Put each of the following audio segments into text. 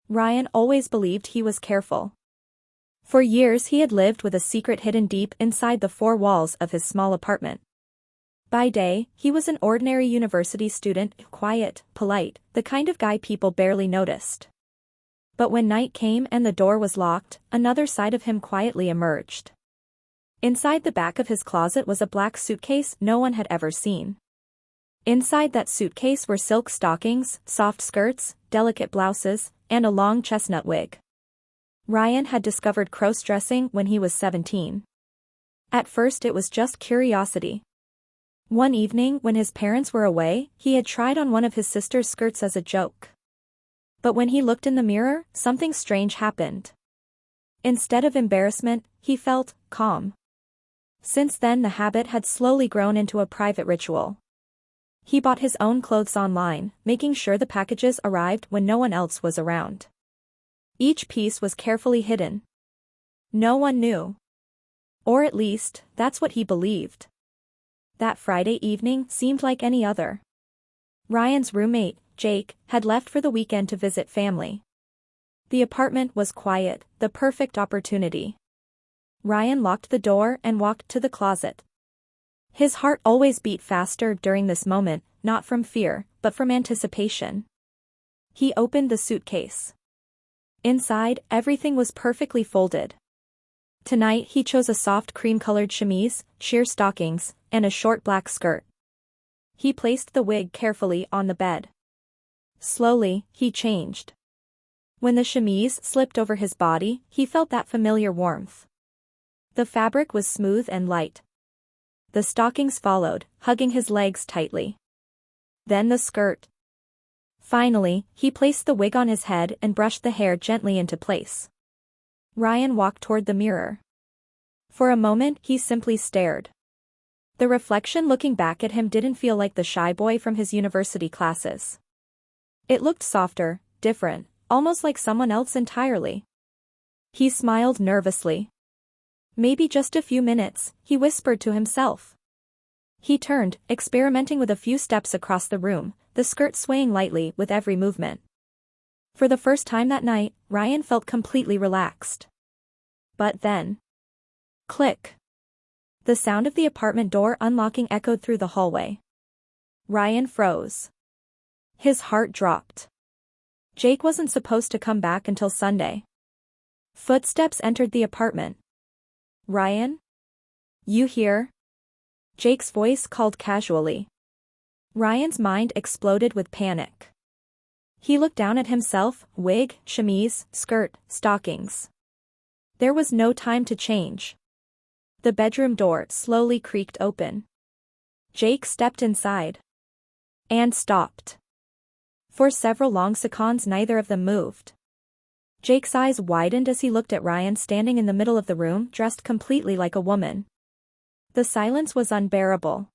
Ryan always believed he was careful. For years he had lived with a secret hidden deep inside the four walls of his small apartment. By day, he was an ordinary university student, quiet, polite, the kind of guy people barely noticed. But when night came and the door was locked, another side of him quietly emerged. Inside the back of his closet was a black suitcase no one had ever seen. Inside that suitcase were silk stockings, soft skirts, delicate blouses, and a long chestnut wig. Ryan had discovered crossdressing when he was 17. At first it was just curiosity. One evening when his parents were away, he had tried on one of his sister's skirts as a joke. But when he looked in the mirror, something strange happened. Instead of embarrassment, he felt calm. Since then the habit had slowly grown into a private ritual. He bought his own clothes online, making sure the packages arrived when no one else was around. Each piece was carefully hidden. No one knew. Or at least, that's what he believed. That Friday evening seemed like any other. Ryan's roommate, Jake, had left for the weekend to visit family. The apartment was quiet, the perfect opportunity. Ryan locked the door and walked to the closet. His heart always beat faster during this moment, not from fear, but from anticipation. He opened the suitcase. Inside, everything was perfectly folded. Tonight he chose a soft cream-colored chemise, sheer stockings, and a short black skirt. He placed the wig carefully on the bed. Slowly, he changed. When the chemise slipped over his body, he felt that familiar warmth. The fabric was smooth and light. The stockings followed, hugging his legs tightly. Then the skirt. Finally, he placed the wig on his head and brushed the hair gently into place. Ryan walked toward the mirror. For a moment he simply stared. The reflection looking back at him didn't feel like the shy boy from his university classes. It looked softer, different, almost like someone else entirely. He smiled nervously. Maybe just a few minutes, he whispered to himself. He turned, experimenting with a few steps across the room, the skirt swaying lightly with every movement. For the first time that night, Ryan felt completely relaxed. But then... click. The sound of the apartment door unlocking echoed through the hallway. Ryan froze. His heart dropped. Jake wasn't supposed to come back until Sunday. Footsteps entered the apartment. Ryan? You here? Jake's voice called casually. Ryan's mind exploded with panic. He looked down at himself, wig, chemise, skirt, stockings. There was no time to change. The bedroom door slowly creaked open. Jake stepped inside. And stopped. For several long seconds neither of them moved. Jake's eyes widened as he looked at Ryan standing in the middle of the room, dressed completely like a woman. The silence was unbearable.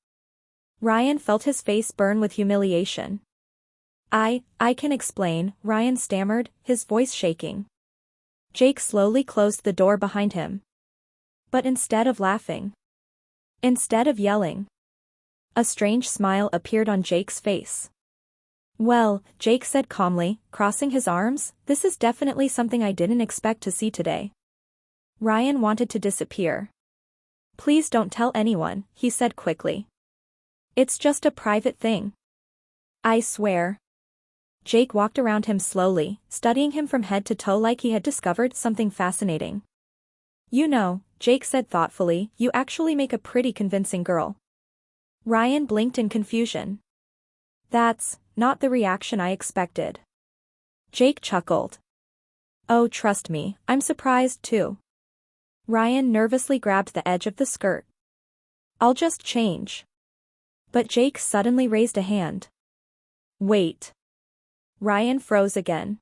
Ryan felt his face burn with humiliation. I can explain, Ryan stammered, his voice shaking. Jake slowly closed the door behind him. But instead of laughing, instead of yelling, a strange smile appeared on Jake's face. Well, Jake said calmly, crossing his arms, this is definitely something I didn't expect to see today. Ryan wanted to disappear. Please don't tell anyone, he said quickly. It's just a private thing. I swear. Jake walked around him slowly, studying him from head to toe like he had discovered something fascinating. You know, Jake said thoughtfully, you actually make a pretty convincing girl. Ryan blinked in confusion. That's not the reaction I expected. Jake chuckled. Oh, trust me, I'm surprised too. Ryan nervously grabbed the edge of the skirt. I'll just change. But Jake suddenly raised a hand. Wait. Ryan froze again.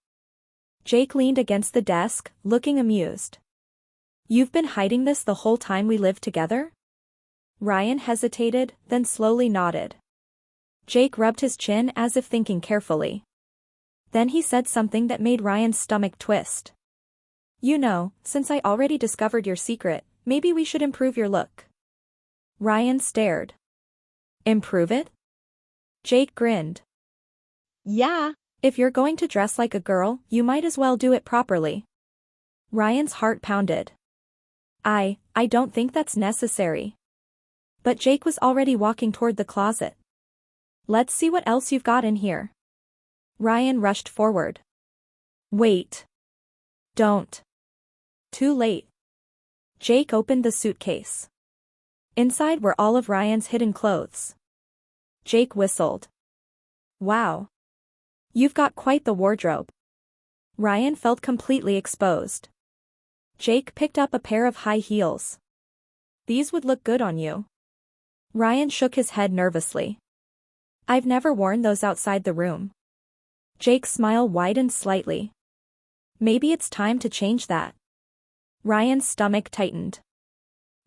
Jake leaned against the desk, looking amused. You've been hiding this the whole time we lived together? Ryan hesitated, then slowly nodded. Jake rubbed his chin as if thinking carefully. Then he said something that made Ryan's stomach twist. You know, since I already discovered your secret, maybe we should improve your look. Ryan stared. Improve it? Jake grinned. Yeah, If you're going to dress like a girl, you might as well do it properly. Ryan's heart pounded. I don't think that's necessary. But Jake was already walking toward the closet. Let's see what else you've got in here. Ryan rushed forward. Wait. Don't. Too late. Jake opened the suitcase. Inside were all of Ryan's hidden clothes. Jake whistled. Wow. You've got quite the wardrobe. Ryan felt completely exposed. Jake picked up a pair of high heels. These would look good on you. Ryan shook his head nervously. I've never worn those outside the room. Jake's smile widened slightly. Maybe it's time to change that. Ryan's stomach tightened.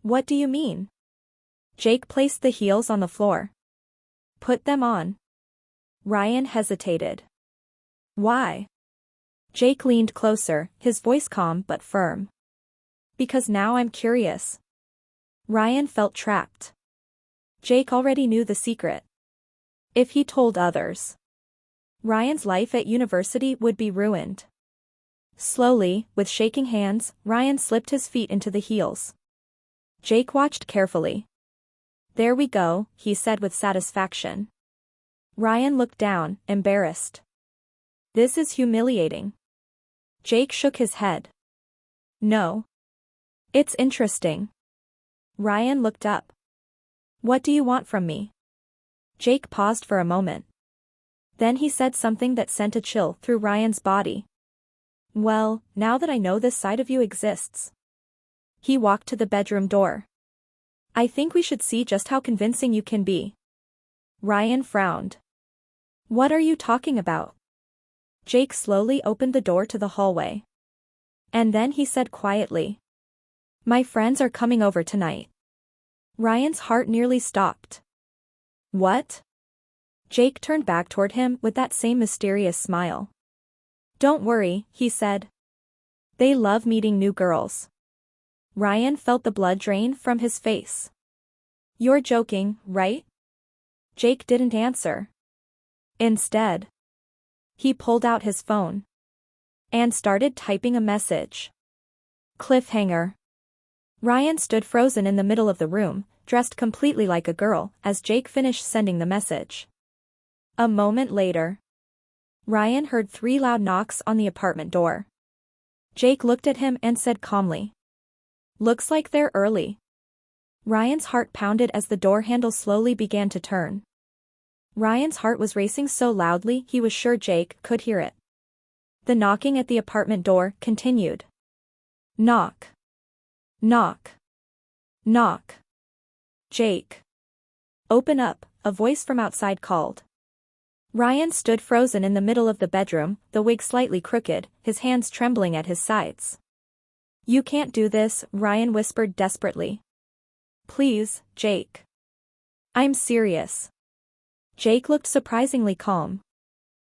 What do you mean? Jake placed the heels on the floor. Put them on. Ryan hesitated. Why? Jake leaned closer, his voice calm but firm. Because now I'm curious. Ryan felt trapped. Jake already knew the secret. If he told others, Ryan's life at university would be ruined. Slowly, with shaking hands, Ryan slipped his feet into the heels. Jake watched carefully. There we go, he said with satisfaction. Ryan looked down, embarrassed. This is humiliating. Jake shook his head. No. It's interesting. Ryan looked up. What do you want from me? Jake paused for a moment. Then he said something that sent a chill through Ryan's body. Well, now that I know this side of you exists. He walked to the bedroom door. I think we should see just how convincing you can be. Ryan frowned. What are you talking about? Jake slowly opened the door to the hallway. And then he said quietly. My friends are coming over tonight. Ryan's heart nearly stopped. What? Jake turned back toward him with that same mysterious smile. Don't worry, he said. They love meeting new girls. Ryan felt the blood drain from his face. You're joking, right? Jake didn't answer. Instead, he pulled out his phone and started typing a message. Cliffhanger. Ryan stood frozen in the middle of the room, dressed completely like a girl, as Jake finished sending the message. A moment later, Ryan heard 3 loud knocks on the apartment door. Jake looked at him and said calmly. Looks like they're early. Ryan's heart pounded as the door handle slowly began to turn. Ryan's heart was racing so loudly he was sure Jake could hear it. The knocking at the apartment door continued. Knock. Knock. Knock. Jake. Open up, a voice from outside called. Ryan stood frozen in the middle of the bedroom, the wig slightly crooked, his hands trembling at his sides. You can't do this, Ryan whispered desperately. Please, Jake. I'm serious. Jake looked surprisingly calm.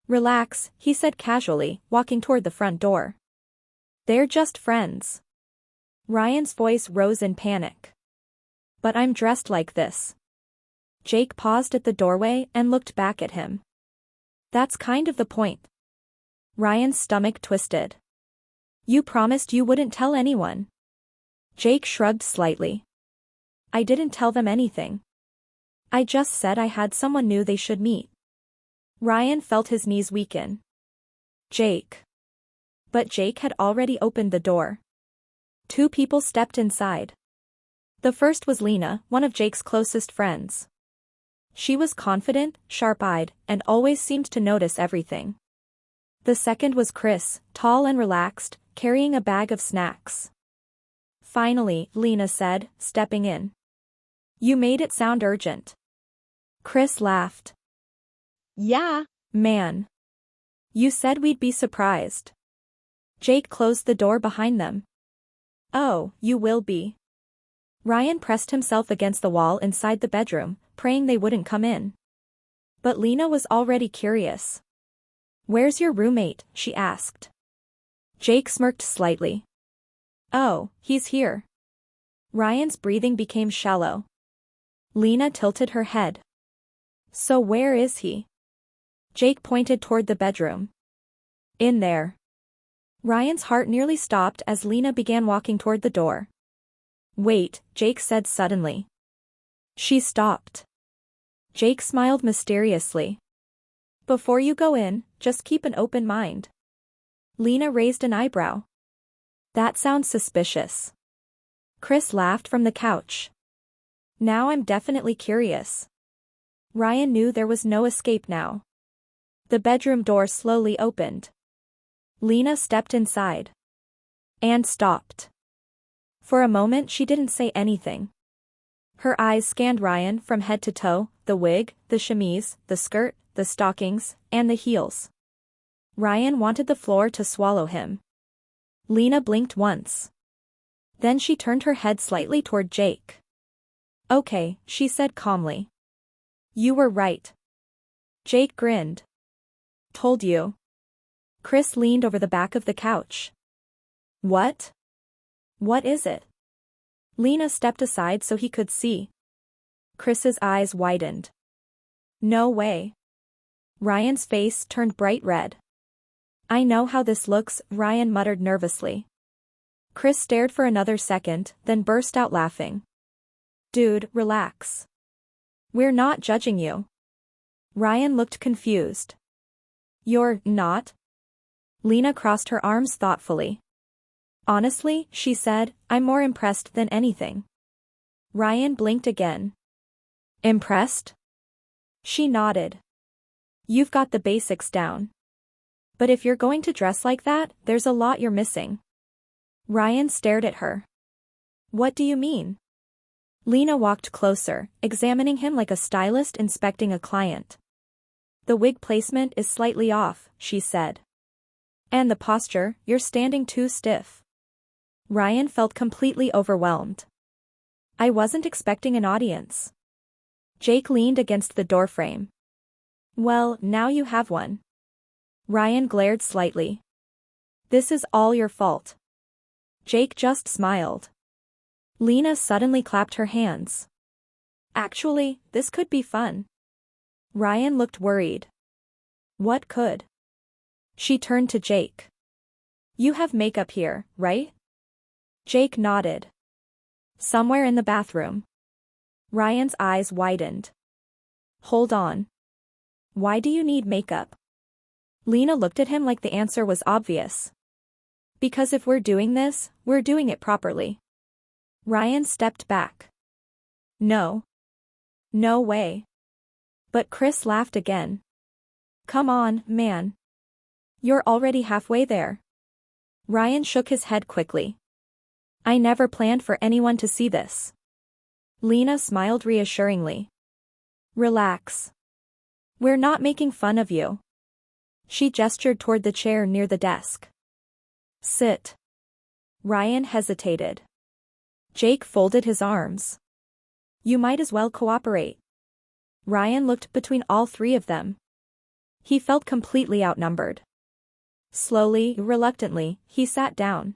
Relax, he said casually, walking toward the front door. They're just friends. Ryan's voice rose in panic. But I'm dressed like this. Jake paused at the doorway and looked back at him. That's kind of the point. Ryan's stomach twisted. You promised you wouldn't tell anyone. Jake shrugged slightly. I didn't tell them anything. I just said I had someone new they should meet. Ryan felt his knees weaken. Jake. But Jake had already opened the door. 2 people stepped inside. The first was Lena, one of Jake's closest friends. She was confident, sharp-eyed, and always seemed to notice everything. The second was Chris, tall and relaxed, carrying a bag of snacks. Finally, Lena said, stepping in. You made it sound urgent. Chris laughed. Yeah, man. You said we'd be surprised. Jake closed the door behind them. Oh, you will be. Ryan pressed himself against the wall inside the bedroom, praying they wouldn't come in. But Lena was already curious. Where's your roommate? She asked. Jake smirked slightly. Oh, he's here. Ryan's breathing became shallow. Lena tilted her head. So where is he? Jake pointed toward the bedroom. In there. Ryan's heart nearly stopped as Lena began walking toward the door. Wait, Jake said suddenly. She stopped. Jake smiled mysteriously. Before you go in, just keep an open mind. Lena raised an eyebrow. That sounds suspicious. Chris laughed from the couch. Now I'm definitely curious. Ryan knew there was no escape now. The bedroom door slowly opened. Lena stepped inside. And stopped. For a moment she didn't say anything. Her eyes scanned Ryan from head to toe, the wig, the chemise, the skirt, the stockings, and the heels. Ryan wanted the floor to swallow him. Lena blinked once. Then she turned her head slightly toward Jake. Okay, she said calmly. You were right. Jake grinned. Told you. Chris leaned over the back of the couch. What? What is it? Lena stepped aside so he could see. Chris's eyes widened. No way. Ryan's face turned bright red. I know how this looks, Ryan muttered nervously. Chris stared for another second, then burst out laughing. Dude, relax. We're not judging you. Ryan looked confused. You're not? Lena crossed her arms thoughtfully. Honestly, she said, I'm more impressed than anything. Ryan blinked again. Impressed? She nodded. You've got the basics down. But if you're going to dress like that, there's a lot you're missing. Ryan stared at her. What do you mean? Lena walked closer, examining him like a stylist inspecting a client. The wig placement is slightly off, she said. And the posture, you're standing too stiff. Ryan felt completely overwhelmed. I wasn't expecting an audience. Jake leaned against the doorframe. Well, now you have one. Ryan glared slightly. This is all your fault. Jake just smiled. Lena suddenly clapped her hands. Actually, this could be fun. Ryan looked worried. What could? She turned to Jake. You have makeup here, right? Jake nodded. Somewhere in the bathroom. Ryan's eyes widened. Hold on. Why do you need makeup? Lena looked at him like the answer was obvious. Because if we're doing this, we're doing it properly. Ryan stepped back. No. No way. But Chris laughed again. Come on, man. You're already halfway there. Ryan shook his head quickly. I never planned for anyone to see this. Lena smiled reassuringly. Relax. We're not making fun of you. She gestured toward the chair near the desk. Sit. Ryan hesitated. Jake folded his arms. You might as well cooperate. Ryan looked between all three of them. He felt completely outnumbered. Slowly, reluctantly, he sat down.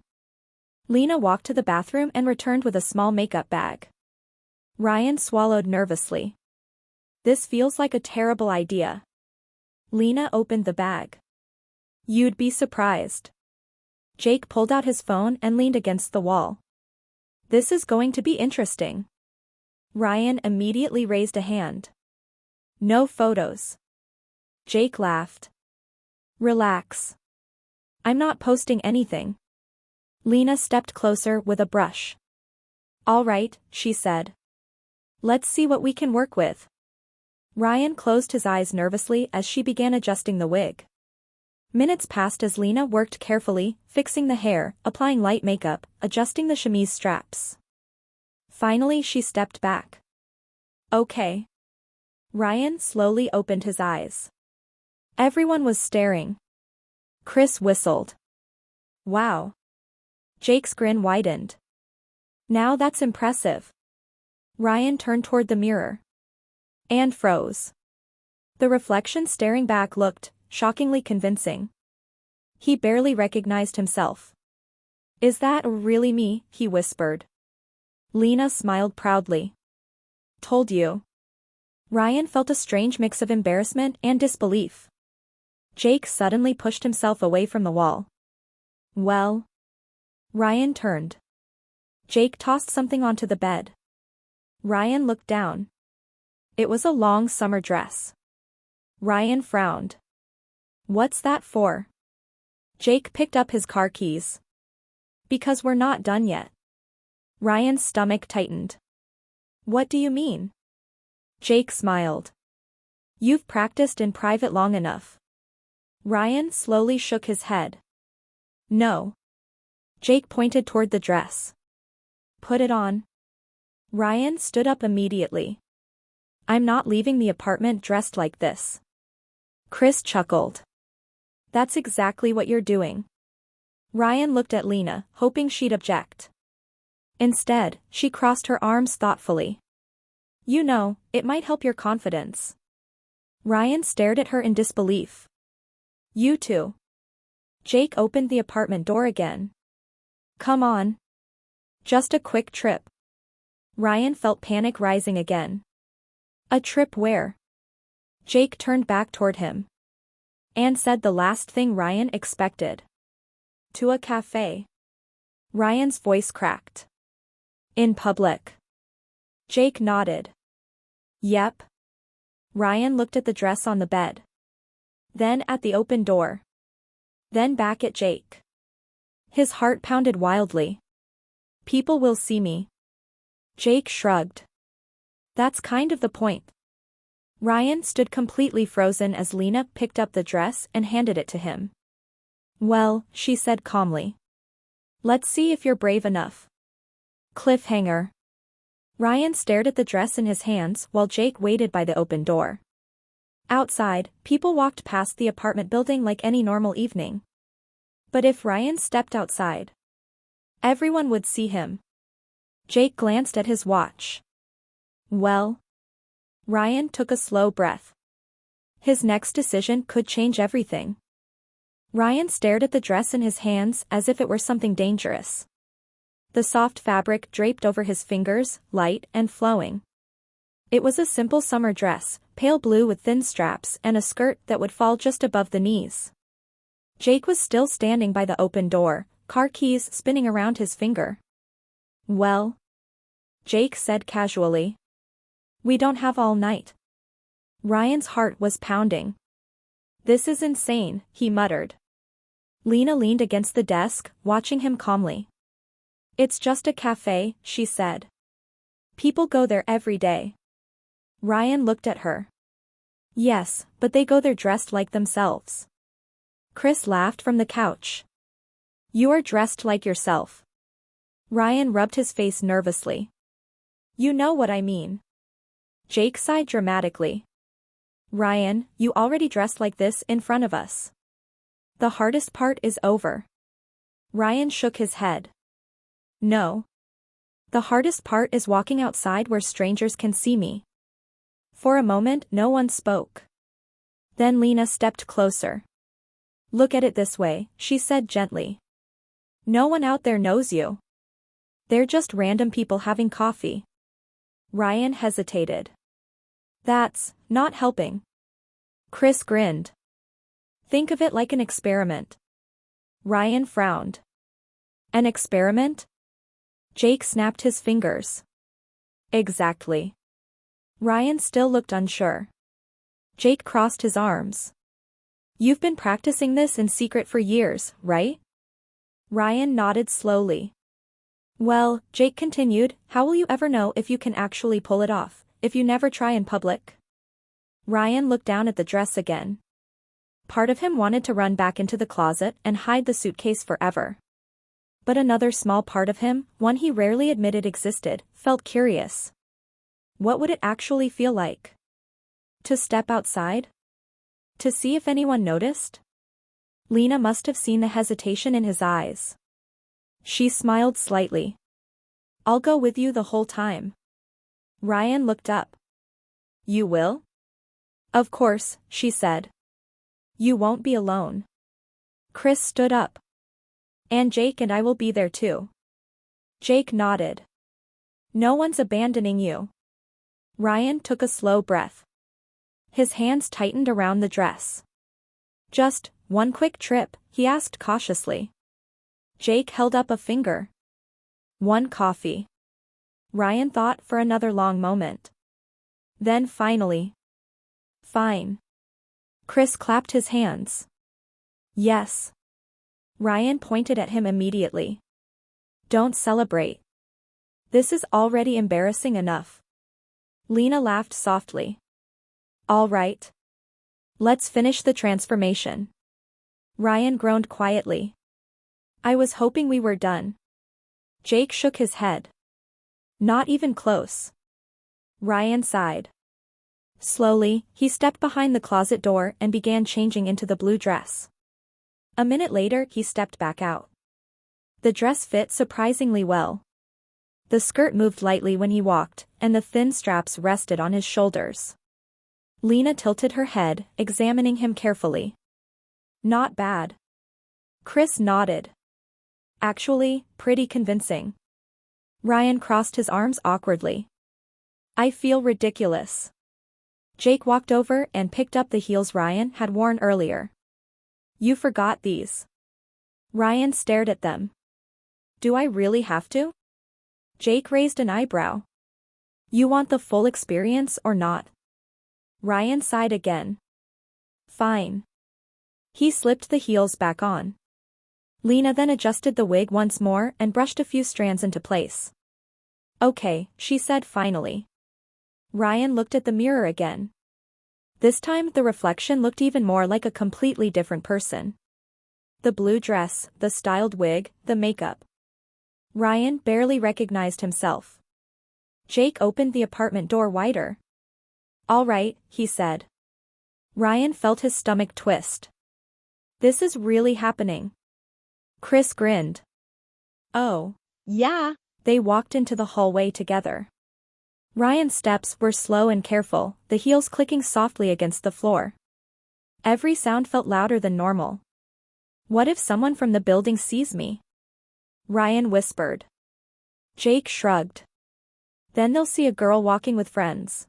Lena walked to the bathroom and returned with a small makeup bag. Ryan swallowed nervously. This feels like a terrible idea. Lena opened the bag. You'd be surprised. Jake pulled out his phone and leaned against the wall. This is going to be interesting. Ryan immediately raised a hand. No photos. Jake laughed. Relax. I'm not posting anything. Lena stepped closer with a brush. All right, she said. Let's see what we can work with. Ryan closed his eyes nervously as she began adjusting the wig. Minutes passed as Lena worked carefully, fixing the hair, applying light makeup, adjusting the chemise straps. Finally she stepped back. Okay. Ryan slowly opened his eyes. Everyone was staring. Chris whistled. Wow. Jake's grin widened. Now that's impressive. Ryan turned toward the mirror. And froze. The reflection staring back looked shockingly convincing. He barely recognized himself. Is that really me? He whispered. Lena smiled proudly. Told you. Ryan felt a strange mix of embarrassment and disbelief. Jake suddenly pushed himself away from the wall. Well? Ryan turned. Jake tossed something onto the bed. Ryan looked down. It was a long summer dress. Ryan frowned. What's that for? Jake picked up his car keys. Because we're not done yet. Ryan's stomach tightened. What do you mean? Jake smiled. You've practiced in private long enough. Ryan slowly shook his head. No. Jake pointed toward the dress. Put it on. Ryan stood up immediately. I'm not leaving the apartment dressed like this. Chris chuckled. That's exactly what you're doing. Ryan looked at Lena, hoping she'd object. Instead, she crossed her arms thoughtfully. You know, it might help your confidence. Ryan stared at her in disbelief. You too. Jake opened the apartment door again. Come on. Just a quick trip. Ryan felt panic rising again. A trip where? Jake turned back toward him. And said the last thing Ryan expected. To a cafe. Ryan's voice cracked. In public. Jake nodded. Yep. Ryan looked at the dress on the bed. Then at the open door. Then back at Jake. His heart pounded wildly. People will see me. Jake shrugged. That's kind of the point. Ryan stood completely frozen as Lena picked up the dress and handed it to him. Well, she said calmly. Let's see if you're brave enough. Cliffhanger. Ryan stared at the dress in his hands while Jake waited by the open door. Outside, people walked past the apartment building like any normal evening. But if Ryan stepped outside, everyone would see him. Jake glanced at his watch. Well? Ryan took a slow breath. His next decision could change everything. Ryan stared at the dress in his hands as if it were something dangerous. The soft fabric draped over his fingers, light and flowing. It was a simple summer dress, pale blue with thin straps and a skirt that would fall just above the knees. Jake was still standing by the open door, car keys spinning around his finger. Well? Jake said casually. We don't have all night. Ryan's heart was pounding. This is insane, he muttered. Lena leaned against the desk, watching him calmly. It's just a cafe, she said. People go there every day. Ryan looked at her. Yes, but they go there dressed like themselves. Chris laughed from the couch. You are dressed like yourself. Ryan rubbed his face nervously. You know what I mean. Jake sighed dramatically. Ryan, you already dressed like this in front of us. The hardest part is over. Ryan shook his head. No. The hardest part is walking outside where strangers can see me. For a moment no one spoke. Then Lena stepped closer. Look at it this way, she said gently. No one out there knows you. They're just random people having coffee. Ryan hesitated. That's not helping. Chris grinned. Think of it like an experiment. Ryan frowned. An experiment? Jake snapped his fingers. Exactly. Ryan still looked unsure. Jake crossed his arms. You've been practicing this in secret for years, right? Ryan nodded slowly. Well, Jake continued, how will you ever know if you can actually pull it off, if you never try in public? Ryan looked down at the dress again. Part of him wanted to run back into the closet and hide the suitcase forever. But another small part of him, one he rarely admitted existed, felt curious. What would it actually feel like? To step outside? To see if anyone noticed? Lena must have seen the hesitation in his eyes. She smiled slightly. I'll go with you the whole time. Ryan looked up. You will? Of course, she said. You won't be alone. Chris stood up. And Jake and I will be there too. Jake nodded. No one's abandoning you. Ryan took a slow breath. His hands tightened around the dress. Just one quick trip, he asked cautiously. Jake held up a finger. One coffee. Ryan thought for another long moment. Then finally. Fine. Chris clapped his hands. Yes. Ryan pointed at him immediately. Don't celebrate. This is already embarrassing enough. Lena laughed softly. All right. Let's finish the transformation. Ryan groaned quietly. I was hoping we were done. Jake shook his head. Not even close. Ryan sighed. Slowly, he stepped behind the closet door and began changing into the blue dress. A minute later, he stepped back out. The dress fit surprisingly well. The skirt moved lightly when he walked, and the thin straps rested on his shoulders. Lena tilted her head, examining him carefully. Not bad. Chris nodded. Actually, pretty convincing. Ryan crossed his arms awkwardly. I feel ridiculous. Jake walked over and picked up the heels Ryan had worn earlier. You forgot these. Ryan stared at them. Do I really have to? Jake raised an eyebrow. You want the full experience or not? Ryan sighed again. Fine. He slipped the heels back on. Lena then adjusted the wig once more and brushed a few strands into place. Okay, she said finally. Ryan looked at the mirror again. This time the reflection looked even more like a completely different person. The blue dress, the styled wig, the makeup. Ryan barely recognized himself. Jake opened the apartment door wider. All right, he said. Ryan felt his stomach twist. This is really happening. Chris grinned. Oh, yeah. They walked into the hallway together. Ryan's steps were slow and careful, the heels clicking softly against the floor. Every sound felt louder than normal. What if someone from the building sees me? Ryan whispered. Jake shrugged. Then they'll see a girl walking with friends.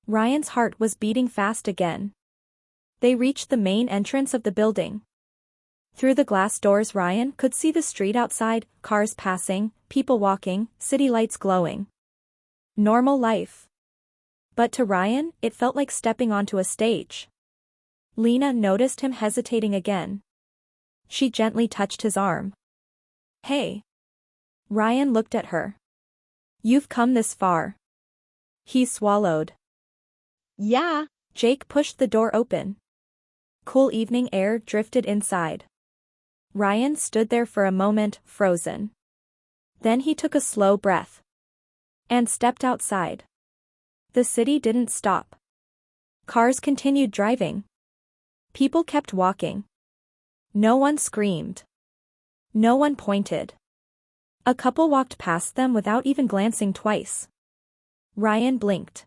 Ryan's heart was beating fast again. They reached the main entrance of the building. Through the glass doors Ryan could see the street outside, cars passing, people walking, city lights glowing. Normal life. But to Ryan, it felt like stepping onto a stage. Lena noticed him hesitating again. She gently touched his arm. Hey. Ryan looked at her. You've come this far. He swallowed. Yeah. Jake pushed the door open. Cool evening air drifted inside. Ryan stood there for a moment, frozen. Then he took a slow breath. And stepped outside. The city didn't stop. Cars continued driving. People kept walking. No one screamed. No one pointed. A couple walked past them without even glancing twice. Ryan blinked.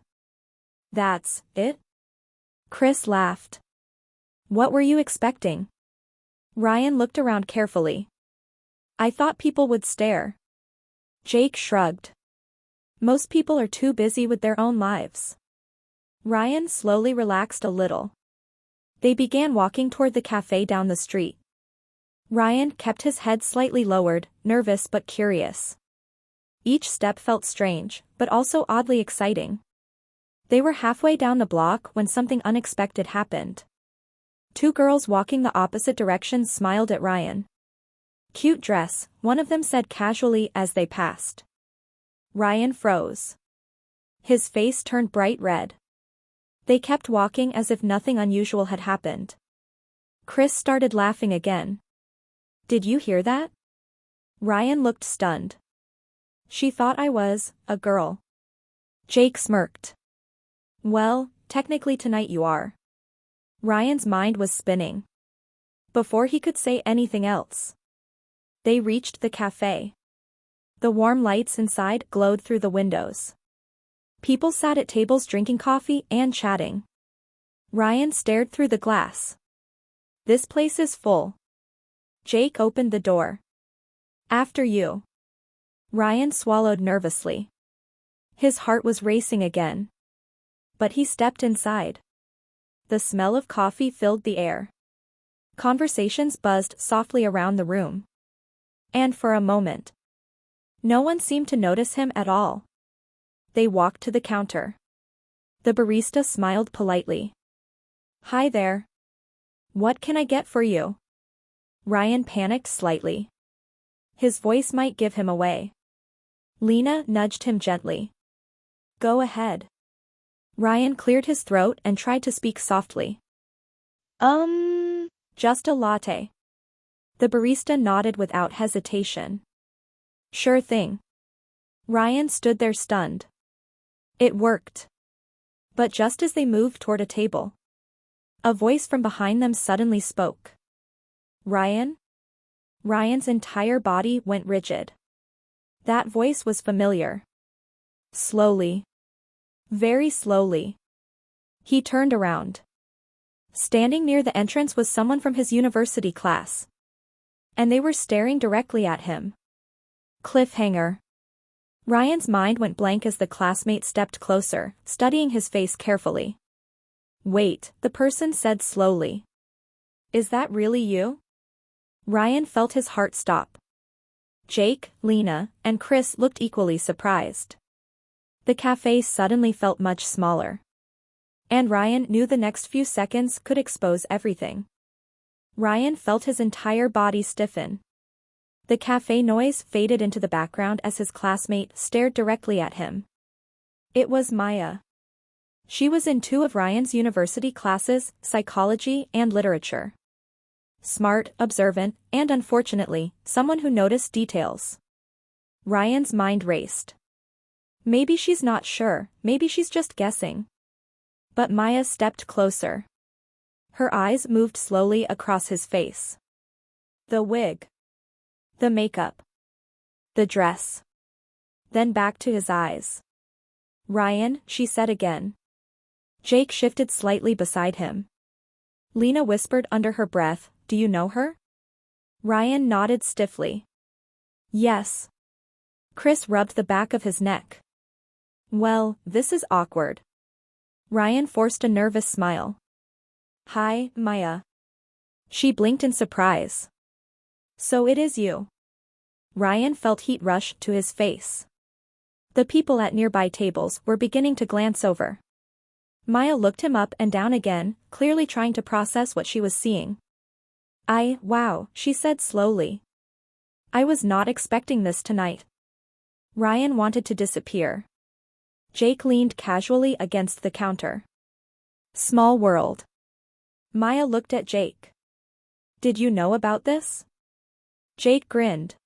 That's it? Chris laughed. What were you expecting? Ryan looked around carefully. I thought people would stare. Jake shrugged. Most people are too busy with their own lives. Ryan slowly relaxed a little. They began walking toward the cafe down the street. Ryan kept his head slightly lowered, nervous but curious. Each step felt strange, but also oddly exciting. They were halfway down the block when something unexpected happened. Two girls walking the opposite direction smiled at Ryan. Cute dress, one of them said casually as they passed. Ryan froze. His face turned bright red. They kept walking as if nothing unusual had happened. Chris started laughing again. Did you hear that? Ryan looked stunned. She thought I was a girl. Jake smirked. Well, technically tonight you are. Ryan's mind was spinning. Before he could say anything else. They reached the cafe. The warm lights inside glowed through the windows. People sat at tables drinking coffee and chatting. Ryan stared through the glass. This place is full. Jake opened the door. After you. Ryan swallowed nervously. His heart was racing again. But he stepped inside. The smell of coffee filled the air. Conversations buzzed softly around the room. And for a moment, no one seemed to notice him at all. They walked to the counter. The barista smiled politely. "Hi there. What can I get for you?" Ryan panicked slightly. His voice might give him away. Lena nudged him gently. "Go ahead." Ryan cleared his throat and tried to speak softly. Just a latte." The barista nodded without hesitation. "Sure thing." Ryan stood there stunned. It worked. But just as they moved toward a table, a voice from behind them suddenly spoke. "Ryan?" Ryan's entire body went rigid. That voice was familiar. Slowly. Very slowly. He turned around. Standing near the entrance was someone from his university class. And they were staring directly at him. Cliffhanger. Ryan's mind went blank as the classmate stepped closer, studying his face carefully. "Wait," the person said slowly. "Is that really you?" Ryan felt his heart stop. Jake, Lena, and Chris looked equally surprised. The cafe suddenly felt much smaller. And Ryan knew the next few seconds could expose everything. Ryan felt his entire body stiffen. The cafe noise faded into the background as his classmate stared directly at him. It was Maya. She was in 2 of Ryan's university classes, psychology and literature. Smart, observant, and unfortunately, someone who noticed details. Ryan's mind raced. Maybe she's not sure, maybe she's just guessing. But Maya stepped closer. Her eyes moved slowly across his face. The wig. The makeup. The dress. Then back to his eyes. "Ryan," she said again. Jake shifted slightly beside him. Lena whispered under her breath, "Do you know her?" Ryan nodded stiffly. "Yes." Chris rubbed the back of his neck. "Well, this is awkward." Ryan forced a nervous smile. "Hi, Maya." She blinked in surprise. "So it is you." Ryan felt heat rush to his face. The people at nearby tables were beginning to glance over. Maya looked him up and down again, clearly trying to process what she was seeing. Wow, she said slowly. "I was not expecting this tonight." Ryan wanted to disappear. Jake leaned casually against the counter. "Small world." Maya looked at Jake. "Did you know about this?" Jake grinned.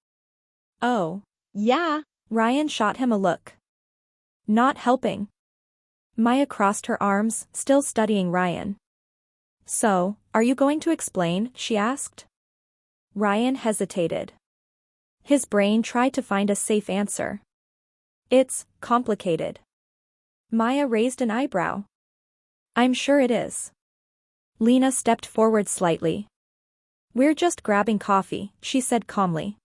"Oh, yeah." Ryan shot him a look. "Not helping." Maya crossed her arms, still studying Ryan. "So, are you going to explain?" she asked. Ryan hesitated. His brain tried to find a safe answer. "It's complicated." Maya raised an eyebrow. "I'm sure it is." Lena stepped forward slightly. "We're just grabbing coffee," she said calmly.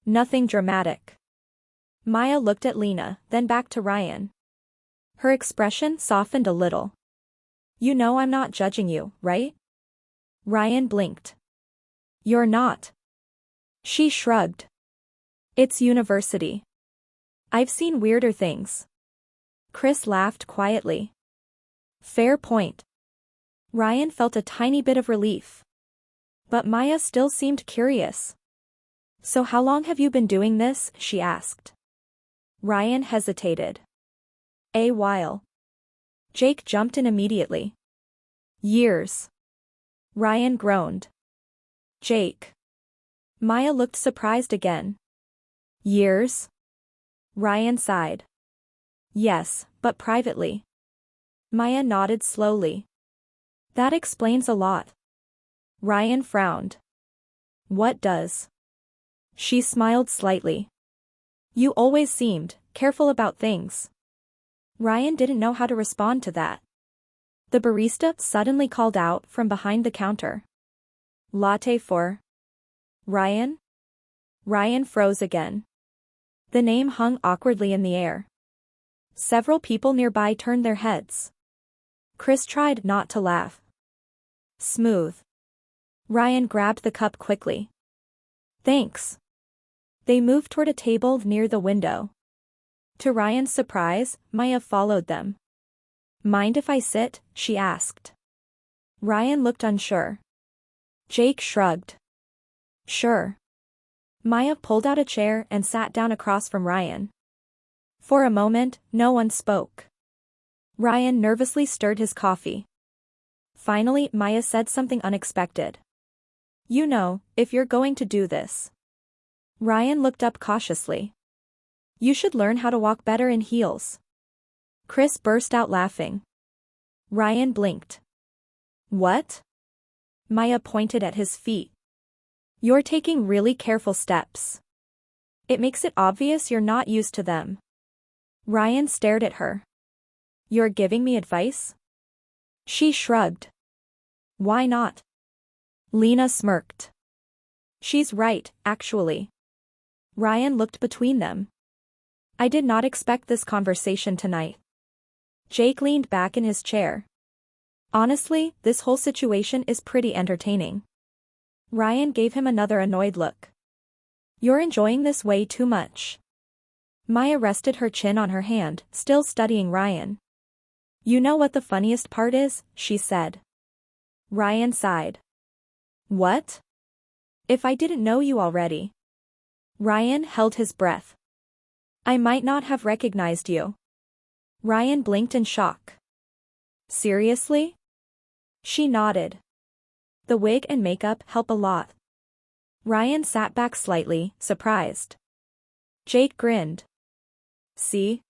"Nothing dramatic." Maya looked at Lena, then back to Ryan. Her expression softened a little. "You know I'm not judging you, right?" Ryan blinked. "You're not." She shrugged. "It's university. I've seen weirder things." Chris laughed quietly. "Fair point." Ryan felt a tiny bit of relief. But Maya still seemed curious. "So how long have you been doing this?" she asked. Ryan hesitated. "A while." Jake jumped in immediately. "Years." Ryan groaned. "Jake." Maya looked surprised again. "Years?" Ryan sighed. "Yes, but privately." Maya nodded slowly. "That explains a lot." Ryan frowned. "What does?" She smiled slightly. "You always seemed careful about things." Ryan didn't know how to respond to that. The barista suddenly called out from behind the counter. "Latte for Ryan?" Ryan froze again. The name hung awkwardly in the air. Several people nearby turned their heads. Chris tried not to laugh. "Smooth." Ryan grabbed the cup quickly. Thanks. They moved toward a table near the window. To Ryan's surprise, Maya followed them. Mind if I sit? She asked. Ryan looked unsure. Jake shrugged. Sure. Maya pulled out a chair and sat down across from Ryan. For a moment, no one spoke. Ryan nervously stirred his coffee. Finally, Maya said something unexpected. You know, if you're going to do this. Ryan looked up cautiously. You should learn how to walk better in heels. Chris burst out laughing. Ryan blinked. What? Maya pointed at his feet. You're taking really careful steps. It makes it obvious you're not used to them. Ryan stared at her. You're giving me advice? She shrugged. Why not? Lena smirked. She's right, actually. Ryan looked between them. I did not expect this conversation tonight. Jake leaned back in his chair. Honestly, this whole situation is pretty entertaining. Ryan gave him another annoyed look. You're enjoying this way too much. Maya rested her chin on her hand, still studying Ryan. You know what the funniest part is? She said. Ryan sighed. What? If I didn't know you already. Ryan held his breath. I might not have recognized you. Ryan blinked in shock. Seriously? She nodded. The wig and makeup help a lot. Ryan sat back slightly, surprised. Jake grinned. See?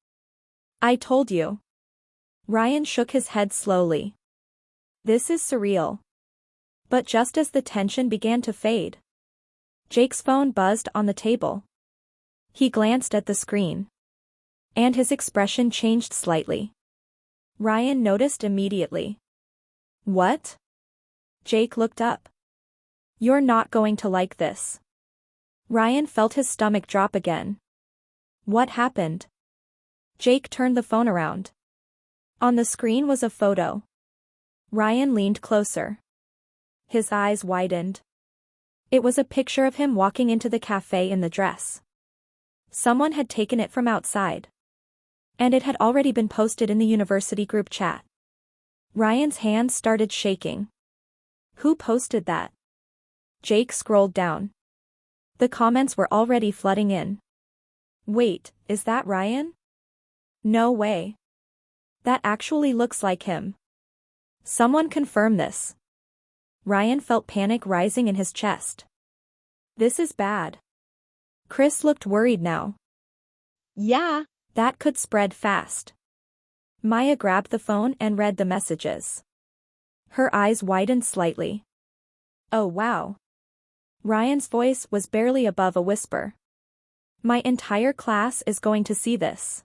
I told you. Ryan shook his head slowly. This is surreal. But just as the tension began to fade, Jake's phone buzzed on the table. He glanced at the screen. And his expression changed slightly. Ryan noticed immediately. What? Jake looked up. You're not going to like this. Ryan felt his stomach drop again. What happened? Jake turned the phone around. On the screen was a photo. Ryan leaned closer. His eyes widened. It was a picture of him walking into the cafe in the dress. Someone had taken it from outside. And it had already been posted in the university group chat. Ryan's hands started shaking. Who posted that? Jake scrolled down. The comments were already flooding in. Wait, is that Ryan? No way. That actually looks like him. Someone confirm this. Ryan felt panic rising in his chest. This is bad. Chris looked worried now. Yeah, that could spread fast. Maya grabbed the phone and read the messages. Her eyes widened slightly. Oh wow. Ryan's voice was barely above a whisper. My entire class is going to see this.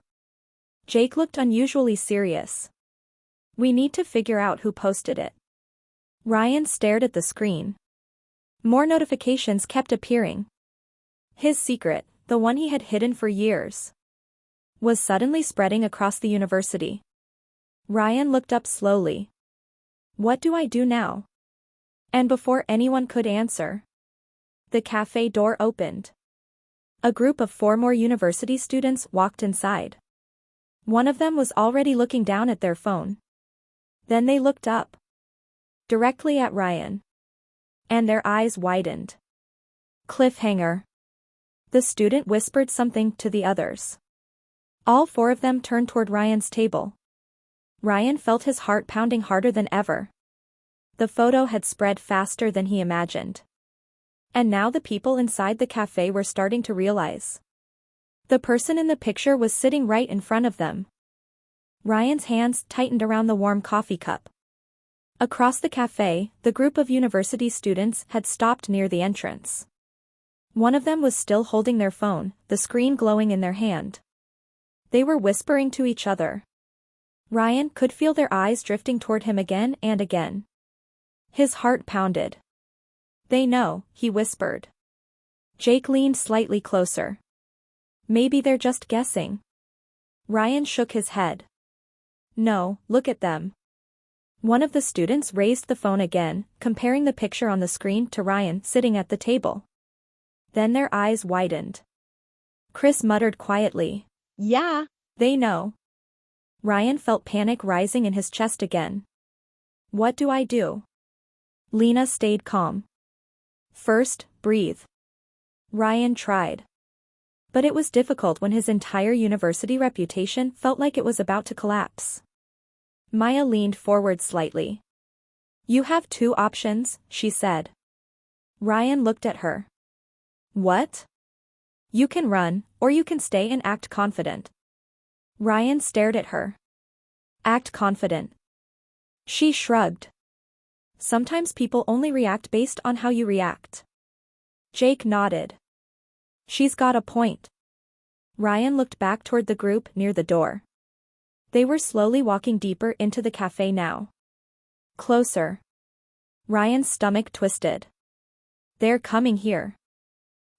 Jake looked unusually serious. We need to figure out who posted it. Ryan stared at the screen. More notifications kept appearing. His secret, the one he had hidden for years, was suddenly spreading across the university. Ryan looked up slowly. What do I do now? And before anyone could answer, the cafe door opened. A group of 4 more university students walked inside. One of them was already looking down at their phone. Then they looked up. Directly at Ryan. And their eyes widened. Cliffhanger. The student whispered something to the others. All 4 of them turned toward Ryan's table. Ryan felt his heart pounding harder than ever. The photo had spread faster than he imagined. And now the people inside the cafe were starting to realize. The person in the picture was sitting right in front of them. Ryan's hands tightened around the warm coffee cup. Across the cafe, the group of university students had stopped near the entrance. One of them was still holding their phone, the screen glowing in their hand. They were whispering to each other. Ryan could feel their eyes drifting toward him again and again. His heart pounded. They know, he whispered. Jake leaned slightly closer. Maybe they're just guessing. Ryan shook his head. No, look at them. One of the students raised the phone again, comparing the picture on the screen to Ryan sitting at the table. Then their eyes widened. Chris muttered quietly, "Yeah, they know." Ryan felt panic rising in his chest again. "What do I do?" Lena stayed calm. "First, breathe." Ryan tried. But it was difficult when his entire university reputation felt like it was about to collapse. Maya leaned forward slightly. "You have two options," she said. Ryan looked at her. "What?" "You can run, or you can stay and act confident." Ryan stared at her. "Act confident." She shrugged. "Sometimes people only react based on how you react." Jake nodded. "She's got a point." Ryan looked back toward the group near the door. They were slowly walking deeper into the cafe now. Closer. Ryan's stomach twisted. "They're coming here."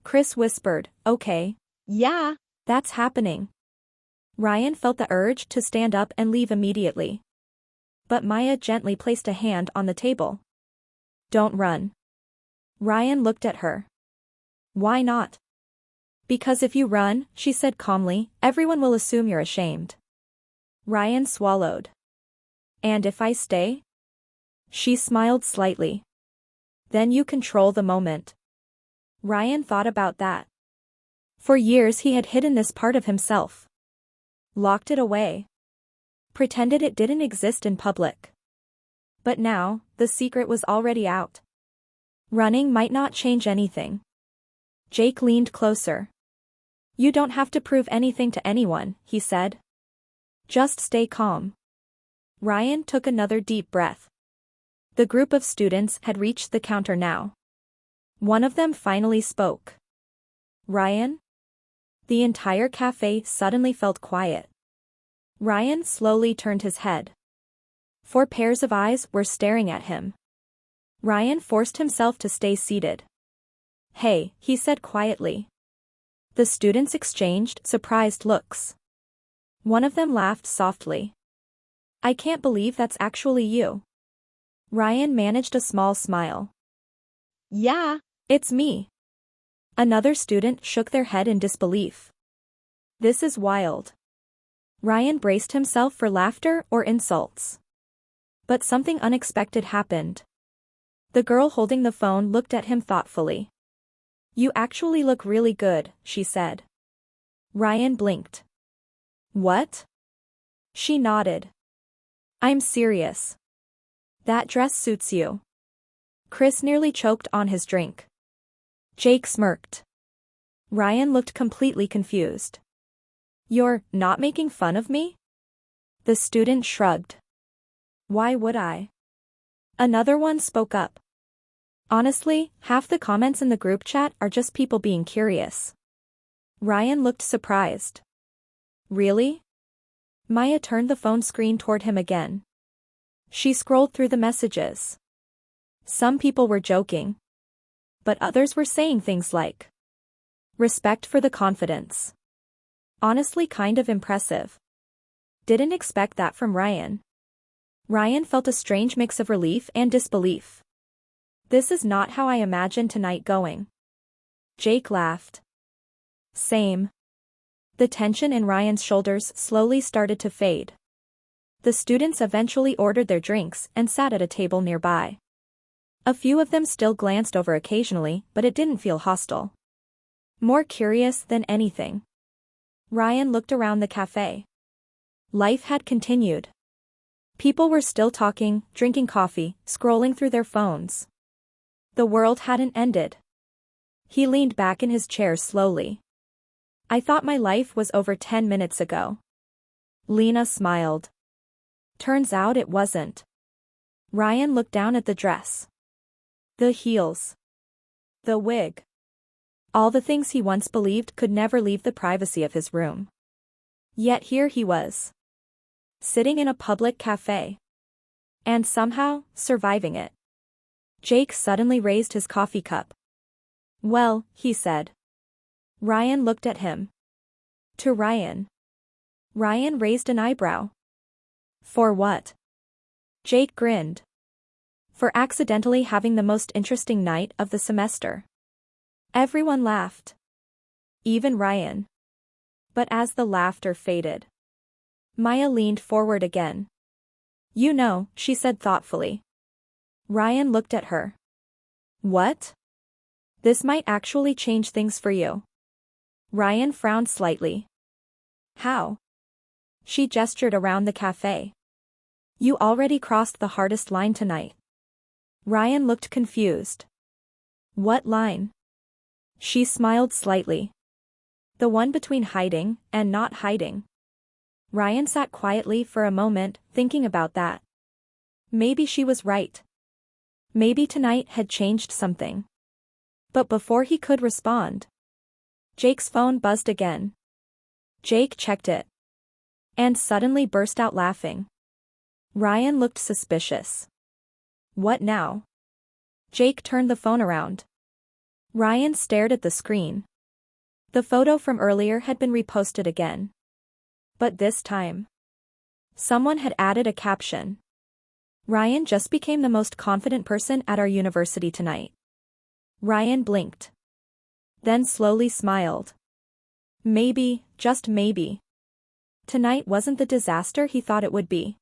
Chris whispered, "Okay. Yeah, that's happening." Ryan felt the urge to stand up and leave immediately. But Maya gently placed a hand on the table. "Don't run." Ryan looked at her. "Why not?" "Because if you run," she said calmly, "everyone will assume you're ashamed." Ryan swallowed. "And if I stay?" She smiled slightly. "Then you control the moment." Ryan thought about that. For years he had hidden this part of himself. Locked it away. Pretended it didn't exist in public. But now, the secret was already out. Running might not change anything. Jake leaned closer. "You don't have to prove anything to anyone," he said. "Just stay calm." Ryan took another deep breath. The group of students had reached the counter now. One of them finally spoke. "Ryan?" The entire cafe suddenly felt quiet. Ryan slowly turned his head. 4 pairs of eyes were staring at him. Ryan forced himself to stay seated. "Hey," he said quietly. The students exchanged surprised looks. One of them laughed softly. "I can't believe that's actually you." Ryan managed a small smile. "Yeah, it's me." Another student shook their head in disbelief. "This is wild." Ryan braced himself for laughter or insults. But something unexpected happened. The girl holding the phone looked at him thoughtfully. "You actually look really good," she said. Ryan blinked. "What?" She nodded. "I'm serious. That dress suits you." Chris nearly choked on his drink. Jake smirked. Ryan looked completely confused. "You're not making fun of me?" The student shrugged. "Why would I?" Another one spoke up. "Honestly, half the comments in the group chat are just people being curious." Ryan looked surprised. "Really?" Maya turned the phone screen toward him again. She scrolled through the messages. Some people were joking. But others were saying things like, "Respect for the confidence." Honestly kind of impressive. Didn't expect that from Ryan. Ryan felt a strange mix of relief and disbelief. "This is not how I imagined tonight going." Jake laughed. "Same." The tension in Ryan's shoulders slowly started to fade. The students eventually ordered their drinks and sat at a table nearby. A few of them still glanced over occasionally, but it didn't feel hostile. More curious than anything. Ryan looked around the cafe. Life had continued. People were still talking, drinking coffee, scrolling through their phones. The world hadn't ended. He leaned back in his chair slowly. "I thought my life was over 10 minutes ago." Lena smiled. "Turns out it wasn't." Ryan looked down at the dress. The heels. The wig. All the things he once believed could never leave the privacy of his room. Yet here he was. Sitting in a public cafe. And somehow, surviving it. Jake suddenly raised his coffee cup. "Well," he said. Ryan looked at him. To Ryan. Ryan raised an eyebrow. "For what?" Jake grinned. For accidentally having the most interesting night of the semester. Everyone laughed. Even Ryan. But as the laughter faded, Maya leaned forward again. You know, she said thoughtfully. Ryan looked at her. What? This might actually change things for you. Ryan frowned slightly. How? She gestured around the cafe. You already crossed the hardest line tonight. Ryan looked confused. What line? She smiled slightly. The one between hiding and not hiding. Ryan sat quietly for a moment, thinking about that. Maybe she was right. Maybe tonight had changed something. But before he could respond, Jake's phone buzzed again. Jake checked it. And suddenly burst out laughing. Ryan looked suspicious. What now? Jake turned the phone around. Ryan stared at the screen. The photo from earlier had been reposted again. But this time, someone had added a caption. Ryan just became the most confident person at our university tonight. Ryan blinked. Then slowly smiled. Maybe, just maybe. Tonight wasn't the disaster he thought it would be.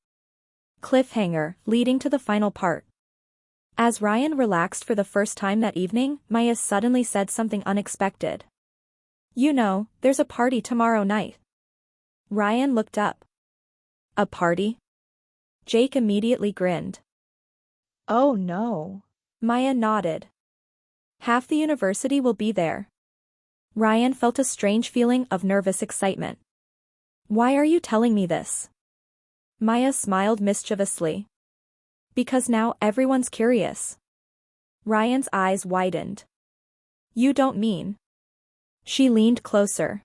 Cliffhanger, leading to the final part. As Ryan relaxed for the first time that evening, Maya suddenly said something unexpected. You know, there's a party tomorrow night. Ryan looked up. A party? Jake immediately grinned. Oh no. Maya nodded. Half the university will be there. Ryan felt a strange feeling of nervous excitement. Why are you telling me this? Maya smiled mischievously. Because now everyone's curious. Ryan's eyes widened. You don't mean. She leaned closer.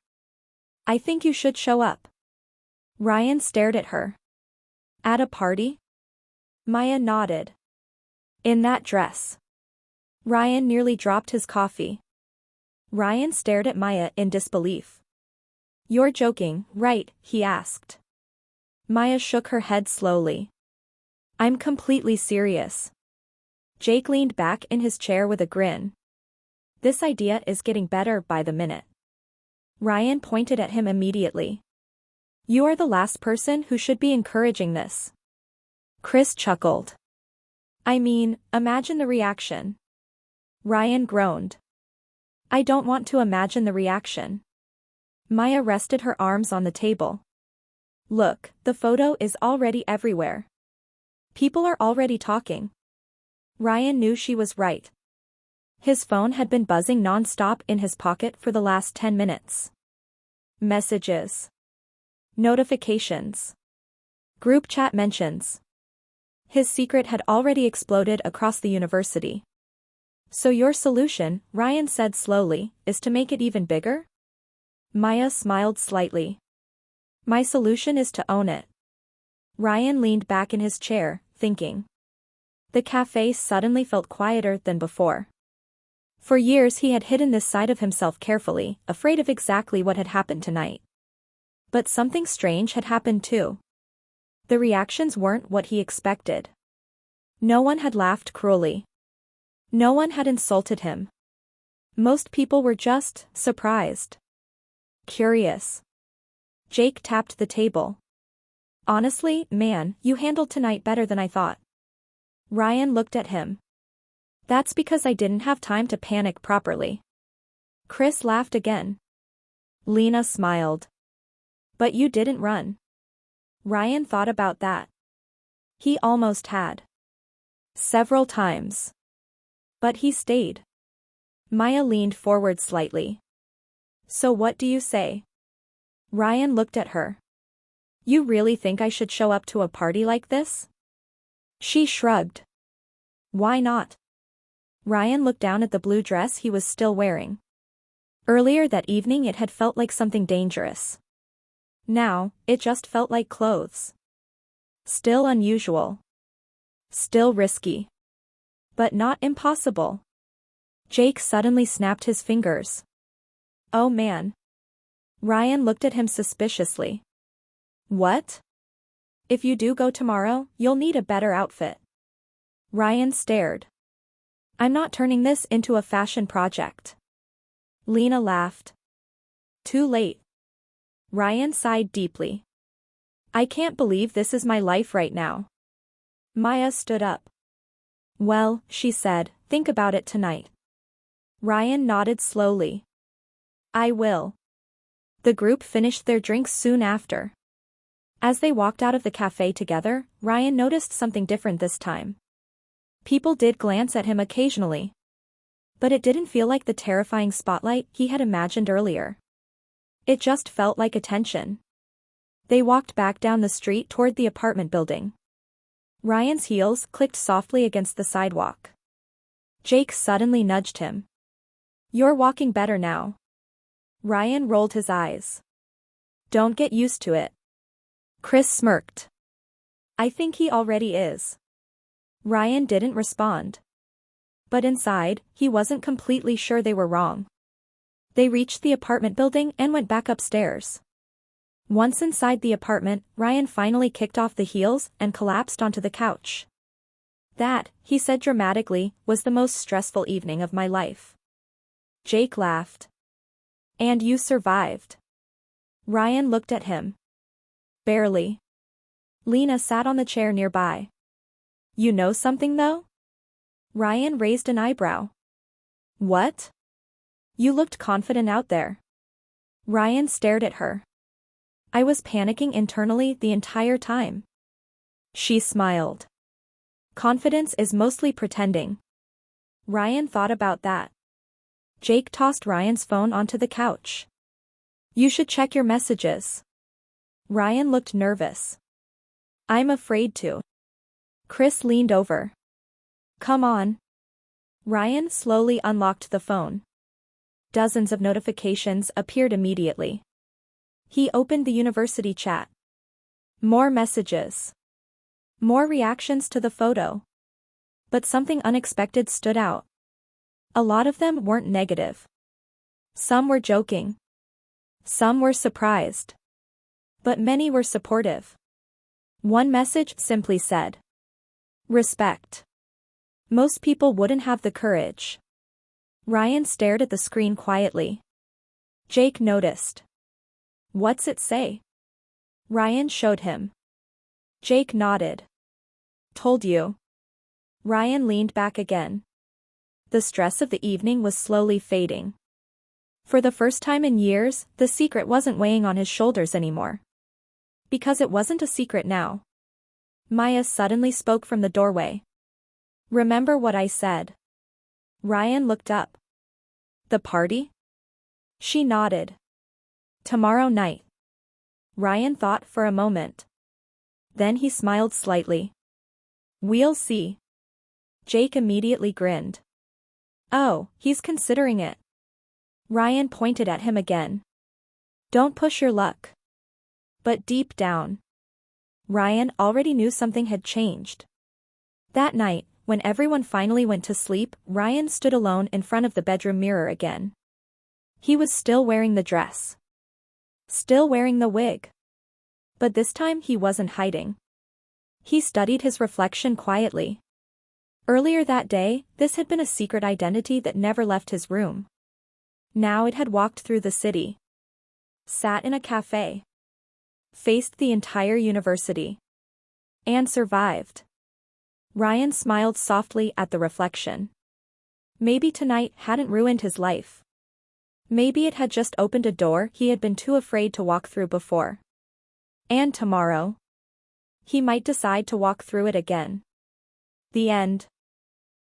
I think you should show up. Ryan stared at her. At a party? Maya nodded. In that dress. Ryan nearly dropped his coffee. Ryan stared at Maya in disbelief. You're joking, right? He asked. Maya shook her head slowly. I'm completely serious. Jake leaned back in his chair with a grin. This idea is getting better by the minute. Ryan pointed at him immediately. You are the last person who should be encouraging this. Chris chuckled. I mean, imagine the reaction. Ryan groaned. I don't want to imagine the reaction. Maya rested her arms on the table. Look, the photo is already everywhere. People are already talking. Ryan knew she was right. His phone had been buzzing non-stop in his pocket for the last 10 minutes. Messages. Notifications. Group chat mentions. His secret had already exploded across the university. So your solution, Ryan said slowly, is to make it even bigger? Maya smiled slightly. My solution is to own it. Ryan leaned back in his chair, thinking. The cafe suddenly felt quieter than before. For years he had hidden this side of himself carefully, afraid of exactly what had happened tonight. But something strange had happened too. The reactions weren't what he expected. No one had laughed cruelly. No one had insulted him. Most people were just surprised. Curious. Jake tapped the table. Honestly, man, you handled tonight better than I thought. Ryan looked at him. That's because I didn't have time to panic properly. Chris laughed again. Lena smiled. But you didn't run. Ryan thought about that. He almost had. Several times. But he stayed. Maya leaned forward slightly. So what do you say? Ryan looked at her. You really think I should show up to a party like this? She shrugged. Why not? Ryan looked down at the blue dress he was still wearing. Earlier that evening it had felt like something dangerous. Now, it just felt like clothes. Still unusual. Still risky. But not impossible. Jake suddenly snapped his fingers. Oh man. Ryan looked at him suspiciously. What? If you do go tomorrow, you'll need a better outfit. Ryan stared. I'm not turning this into a fashion project. Lena laughed. Too late. Ryan sighed deeply. I can't believe this is my life right now. Maya stood up. Well, she said, think about it tonight. Ryan nodded slowly. I will. The group finished their drinks soon after. As they walked out of the cafe together, Ryan noticed something different this time. People did glance at him occasionally. But it didn't feel like the terrifying spotlight he had imagined earlier. It just felt like attention. They walked back down the street toward the apartment building. Ryan's heels clicked softly against the sidewalk. Jake suddenly nudged him. You're walking better now. Ryan rolled his eyes. Don't get used to it. Chris smirked. I think he already is. Ryan didn't respond. But inside, he wasn't completely sure they were wrong. They reached the apartment building and went back upstairs. Once inside the apartment, Ryan finally kicked off the heels and collapsed onto the couch. That, he said dramatically, was the most stressful evening of my life. Jake laughed. And you survived. Ryan looked at him. Barely. Lena sat on the chair nearby. You know something though? Ryan raised an eyebrow. What? You looked confident out there. Ryan stared at her. I was panicking internally the entire time. She smiled. Confidence is mostly pretending. Ryan thought about that. Jake tossed Ryan's phone onto the couch. You should check your messages. Ryan looked nervous. I'm afraid to. Chris leaned over. Come on. Ryan slowly unlocked the phone. Dozens of notifications appeared immediately. He opened the university chat. More messages. More reactions to the photo. But something unexpected stood out. A lot of them weren't negative. Some were joking. Some were surprised. But many were supportive. One message simply said, respect. Most people wouldn't have the courage. Ryan stared at the screen quietly. Jake noticed. What's it say? Ryan showed him. Jake nodded. Told you. Ryan leaned back again. The stress of the evening was slowly fading. For the first time in years, the secret wasn't weighing on his shoulders anymore. Because it wasn't a secret now. Maya suddenly spoke from the doorway. Remember what I said? Ryan looked up. The party? She nodded. Tomorrow night. Ryan thought for a moment. Then he smiled slightly. We'll see. Jake immediately grinned. Oh, he's considering it. Ryan pointed at him again. Don't push your luck. But deep down, Ryan already knew something had changed. That night, when everyone finally went to sleep, Ryan stood alone in front of the bedroom mirror again. He was still wearing the dress. Still wearing the wig. But this time he wasn't hiding. He studied his reflection quietly. Earlier that day, this had been a secret identity that never left his room. Now it had walked through the city. Sat in a cafe. Faced the entire university. And survived. Ryan smiled softly at the reflection. Maybe tonight hadn't ruined his life. Maybe it had just opened a door he had been too afraid to walk through before. And tomorrow, he might decide to walk through it again. The end.